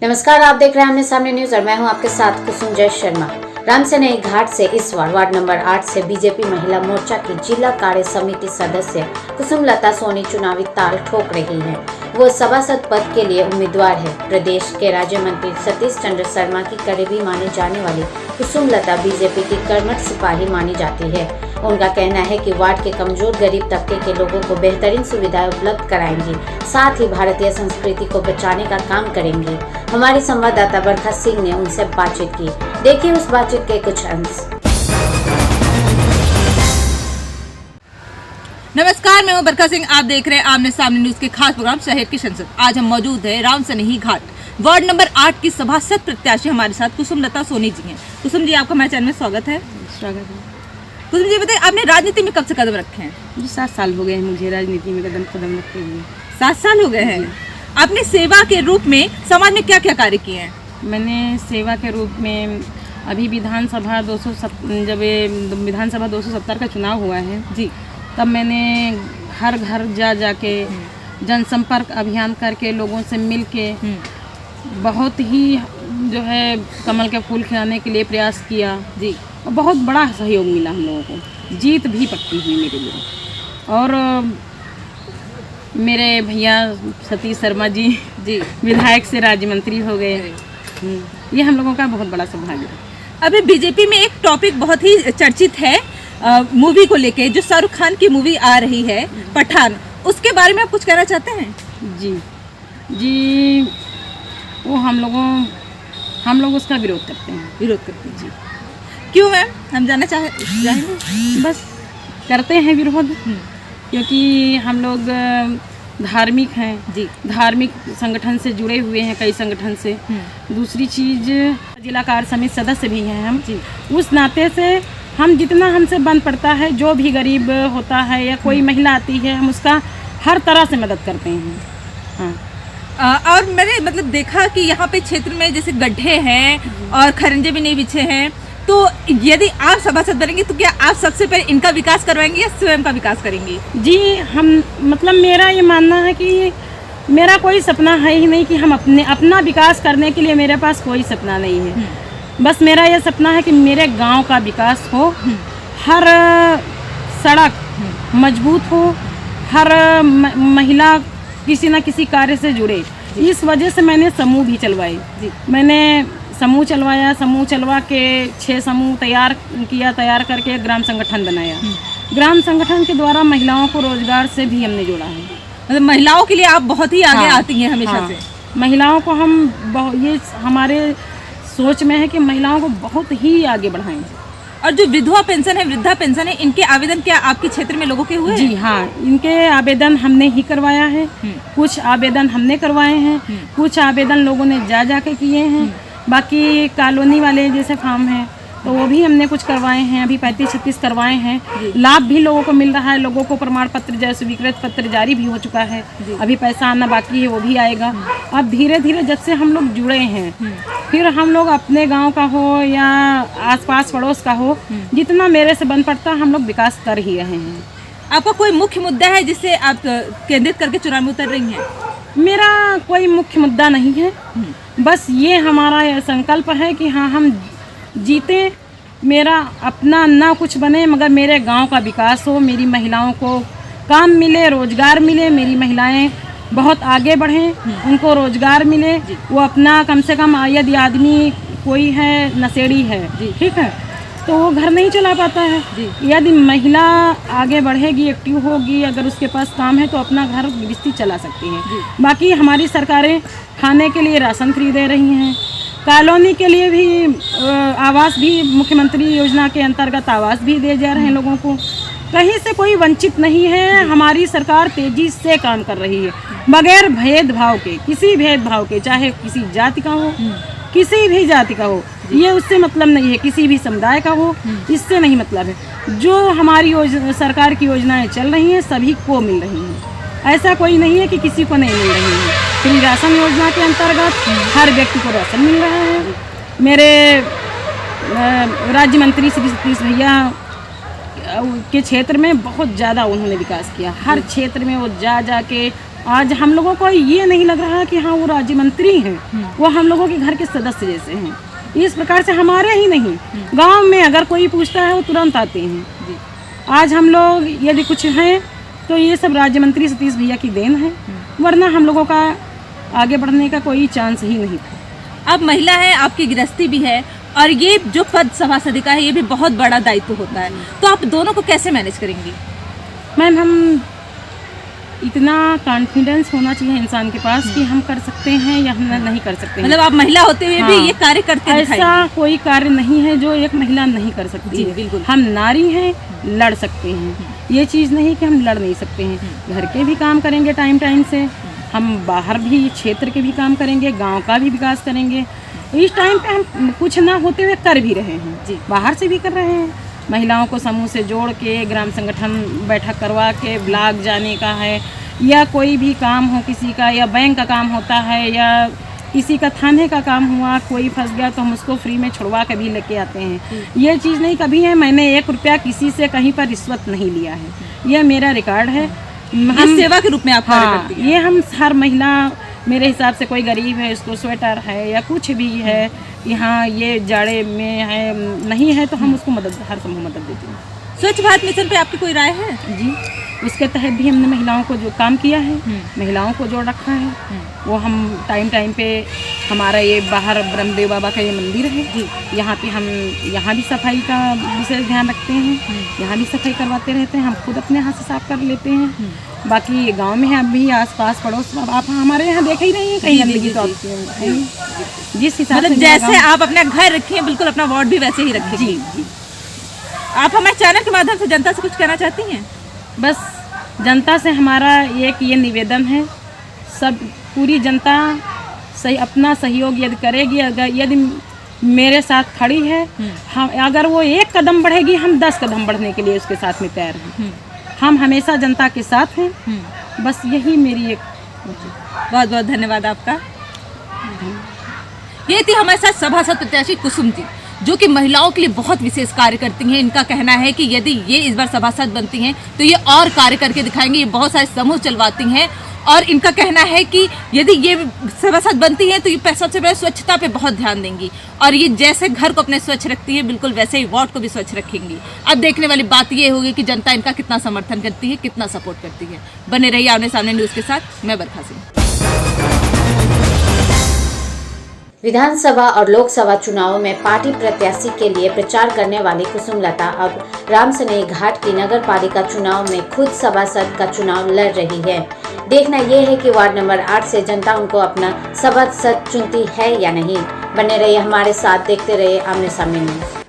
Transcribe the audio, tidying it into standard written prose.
नमस्कार, आप देख रहे हैं आमने सामने न्यूज और मैं हूं आपके साथ कुसुम जय शर्मा। रामसनेही घाट से इस बार वार्ड नंबर 8 से बीजेपी महिला मोर्चा की जिला कार्य समिति सदस्य कुसुमलता सोनी चुनावी ताल ठोक रही हैं। वो सभासद पद के लिए उम्मीदवार है। प्रदेश के राज्य मंत्री सतीश चंद्र शर्मा की करीबी माने जाने वाली कुसुमलता बीजेपी की कर्मठ सिपाही मानी जाती है। उनका कहना है कि वार्ड के कमजोर गरीब तबके के लोगों को बेहतरीन सुविधाएं उपलब्ध कराएंगी, साथ ही भारतीय संस्कृति को बचाने का काम करेंगी। हमारी संवाददाता बरखा सिंह ने उनसे बातचीत की। देखिए उस बातचीत के कुछ अंश। नमस्कार, मैं हूं बरखा सिंह। आप देख रहे हैं आमने सामने न्यूज के खास प्रोग्राम शहर की संसद। आज हम मौजूद है रामसनेही घाट वार्ड नंबर 8 की सभासद प्रत्याशी हमारे साथ कुसुमलता सोनी जी हैं। कुसुम जी, आपका हमारे चैनल में स्वागत है। स्वागत है। कुसुम जी, बताइए आपने राजनीति में कब से कदम रखे हैं? जी 7 साल हो गए हैं मुझे राजनीति में कदम रखते हुए। 7 साल हो गए हैं। आपने सेवा के रूप में समाज में क्या क्या कार्य किए हैं? मैंने सेवा के रूप में अभी विधानसभा 270 का चुनाव हुआ है जी, तब मैंने घर घर जाके जनसंपर्क अभियान करके लोगों से मिल के बहुत ही जो है कमल के फूल खिलाने के लिए प्रयास किया जी। और बहुत बड़ा सहयोग मिला हम लोगों को, जीत भी पक्की हुई मेरे लिए। और मेरे भैया सतीश शर्मा जी विधायक से राज्य मंत्री हो गए। ये हम लोगों का बहुत बड़ा सौभाग्य है। अभी बीजेपी में एक टॉपिक बहुत ही चर्चित है मूवी को लेके, जो शाहरुख खान की मूवी आ रही है पठान, उसके बारे में आप कुछ कहना चाहते हैं? जी वो हम लोग उसका विरोध करते हैं जी। क्यों मैम, हम जानना चाहेंगे? बस करते हैं विरोध, क्योंकि हम लोग धार्मिक हैं जी, धार्मिक संगठन से जुड़े हुए हैं, कई संगठन से। दूसरी चीज़, जिला कार्य समिति सदस्य भी हैं हम जी। उस नाते से हम जितना हमसे बन पड़ता है, जो भी गरीब होता है या कोई महिला आती है, हम उसका हर तरह से मदद करते हैं। हाँ। और मैंने मतलब देखा कि यहाँ पे क्षेत्र में जैसे गड्ढे हैं और खरंजे भी नहीं बिछे हैं, तो यदि आप सभासद बनेंगे तो क्या आप सबसे पहले इनका विकास करवाएंगे या स्वयं का विकास करेंगी? जी, मेरा ये मानना है कि मेरा कोई सपना है ही नहीं कि हम अपना विकास करने के लिए मेरे पास कोई सपना नहीं है। बस मेरा ये सपना है कि मेरे गांव का विकास हो, हर सड़क मजबूत हो, हर महिला किसी न किसी कार्य से जुड़े। इस वजह से मैंने समूह भी चलवाए। मैंने समूह चलवा के 6 समूह तैयार करके ग्राम संगठन बनाया। ग्राम संगठन के द्वारा महिलाओं को रोजगार से भी हमने जोड़ा है। मतलब महिलाओं के लिए आप बहुत ही आगे आती हैं हमेशा से। महिलाओं को ये हमारे सोच में है कि महिलाओं को बहुत ही आगे बढ़ाएं। और जो विधवा पेंशन है, वृद्धा पेंशन है, इनके आवेदन क्या आपके क्षेत्र में लोगों के हुए? जी हाँ, इनके आवेदन हमने ही करवाया है। कुछ आवेदन हमने करवाए हैं, कुछ आवेदन लोगों ने जाके किए हैं। बाकी कॉलोनी वाले जैसे फार्म हैं तो वो भी हमने कुछ करवाए हैं, अभी 35-36 करवाए हैं। लाभ भी लोगों को मिल रहा है, लोगों को प्रमाण पत्र जैसे स्वीकृत पत्र जारी भी हो चुका है। अभी पैसा आना बाकी है, वो भी आएगा। अब धीरे धीरे जब से हम लोग जुड़े हैं, फिर हम लोग अपने गांव का हो या आसपास पड़ोस का हो, जितना मेरे से बन पड़ता हम लोग विकास कर ही रहे हैं। आपका कोई मुख्य मुद्दा है जिसे आप केंद्रित करके चुनाव में उतर रही हैं? मेरा कोई मुख्य मुद्दा नहीं है, बस ये हमारा संकल्प है कि हाँ, हम जीते, मेरा अपना ना कुछ बने मगर मेरे गांव का विकास हो, मेरी महिलाओं को काम मिले, रोजगार मिले, मेरी महिलाएं बहुत आगे बढ़ें, उनको रोजगार मिले। वो अपना कम से कम यदि आदमी कोई है नशेड़ी है, ठीक है, तो वो घर नहीं चला पाता है। यदि महिला आगे बढ़ेगी, एक्टिव होगी, अगर उसके पास काम है तो अपना घर गृहस्थी चला सकती है। बाकी हमारी सरकारें खाने के लिए राशन फ्री दे रही हैं, कॉलोनी के लिए भी आवास भी मुख्यमंत्री योजना के अंतर्गत आवास भी दे जा रहे हैं लोगों को। कहीं से कोई वंचित नहीं है। हमारी सरकार तेजी से काम कर रही है, बगैर भेदभाव के, किसी भेदभाव के, चाहे किसी जाति का हो, किसी भी जाति का हो, ये उससे मतलब नहीं है, किसी भी समुदाय का हो, इससे नहीं मतलब है। जो हमारी सरकार की योजनाएं चल रही हैं सभी को मिल रही हैं, ऐसा कोई नहीं है कि किसी को नहीं मिल रही है। फ्री राशन योजना के अंतर्गत हर व्यक्ति को राशन मिल रहा है। मेरे राज्य मंत्री श्री सतीश भैया के क्षेत्र में बहुत ज़्यादा उन्होंने विकास किया। हर क्षेत्र में वो जाके आज हम लोगों को ये नहीं लग रहा कि हाँ वो राज्य मंत्री हैं, वो हम लोगों के घर के सदस्य जैसे हैं। इस प्रकार से हमारे ही नहीं, गांव में अगर कोई पूछता है वो तुरंत आते हैं। आज हम लोग यदि कुछ हैं तो ये सब राज्य मंत्री सतीश भैया की देन है, वरना हम लोगों का आगे बढ़ने का कोई चांस ही नहीं था। अब महिला है, आपकी गृहस्थी भी है, और ये जो पद सभासद का है ये भी बहुत बड़ा दायित्व होता है, तो आप दोनों को कैसे मैनेज करेंगी? मैम, हम इतना कॉन्फिडेंस होना चाहिए इंसान के पास कि हम कर सकते हैं या हम नहीं कर सकते हैं। मतलब आप महिला होते हुए भी हाँ, ये कार्य करते दिखाई ऐसा कोई कार्य नहीं है जो एक महिला नहीं कर सकती जी, है। बिल्कुल। हम नारी हैं, लड़ सकते हैं। ये चीज़ नहीं कि हम लड़ नहीं सकते हैं। घर के भी काम करेंगे टाइम टाइम से, हम बाहर भी क्षेत्र के भी काम करेंगे, गांव का भी विकास करेंगे। इस टाइम पे हम कुछ ना होते हुए कर भी रहे हैं जी, बाहर से भी कर रहे हैं। महिलाओं को समूह से जोड़ के ग्राम संगठन बैठक करवा के ब्लॉक जाने का है, या कोई भी काम हो किसी का, या बैंक का काम होता है, या किसी का थाने का काम हुआ, कोई फंस गया तो हम उसको फ्री में छुड़वा के भी लेके आते हैं। ये चीज़ नहीं कभी है मैंने 1 रुपया किसी से कहीं पर रिश्वत नहीं लिया है। यह मेरा रिकॉर्ड है। हम सेवा के रूप में आप कार्य करती हैं। ये हम हर महिला, मेरे हिसाब से कोई गरीब है उसको स्वेटर है या कुछ भी है, यहाँ ये जाड़े में है नहीं है तो हम उसको मदद, हर संभव मदद देती हैं। स्वच्छ भारत मिशन पे आपकी कोई राय है? जी, उसके तहत भी हमने महिलाओं को जो काम किया है, महिलाओं को जोड़ रखा है। वो हम टाइम टाइम पे, हमारा ये बाहर ब्रह्मदेव बाबा का ये मंदिर है जी, यहाँ पे हम यहाँ भी सफाई का विशेष ध्यान रखते हैं। यहाँ भी सफाई करवाते रहते हैं, हम खुद अपने हाथ से साफ कर लेते हैं। बाकी गांव में है अभी आसपास पड़ोस, आप हमारे यहाँ देख ही नहीं है कहीं गंदगी तो है नहीं। जिस हिसाब मतलब से जैसे आप अपना घर रखी हैं, बिल्कुल अपना वार्ड भी वैसे ही रखें। जी जी, आप हमारे चैनल के माध्यम से जनता से कुछ कहना चाहती हैं? बस जनता से हमारा एक ये निवेदन है, सब पूरी जनता सही अपना सहयोग यदि करेगी, अगर यदि मेरे साथ खड़ी है, हम अगर वो 1 कदम बढ़ेगी हम 10 कदम बढ़ने के लिए उसके साथ में तैयार हैं। हम हमेशा जनता के साथ हैं। बस यही मेरी एक। बहुत बहुत धन्यवाद आपका। ये थी हमारे साथ सभासद प्रत्याशी कुसुम जी, जो कि महिलाओं के लिए बहुत विशेष कार्य करती हैं। इनका कहना है कि यदि ये इस बार सभासद बनती हैं तो ये और कार्य करके दिखाएंगी। ये बहुत सारे समूह चलवाती हैं, और इनका कहना है कि यदि ये सभासद बनती हैं तो ये सबसे पहले स्वच्छता पे बहुत ध्यान देंगी, और ये जैसे घर को अपने स्वच्छ रखती है बिल्कुल वैसे ही वार्ड को भी स्वच्छ रखेंगी। अब देखने वाली बात ये होगी कि जनता इनका कितना समर्थन करती है, कितना सपोर्ट करती है। बने रहिए आमने सामने न्यूज़ के साथ। मैं बरखा सिंह। विधानसभा और लोकसभा चुनावों में पार्टी प्रत्याशी के लिए प्रचार करने वाली कुसुमलता अब रामसनेही घाट की नगर पालिका चुनाव में खुद सभासद का चुनाव लड़ रही है। देखना यह है कि वार्ड नंबर 8 से जनता उनको अपना सभासद चुनती है या नहीं। बने रहिए हमारे साथ, देखते रहिए आमने सामने न्यूज़।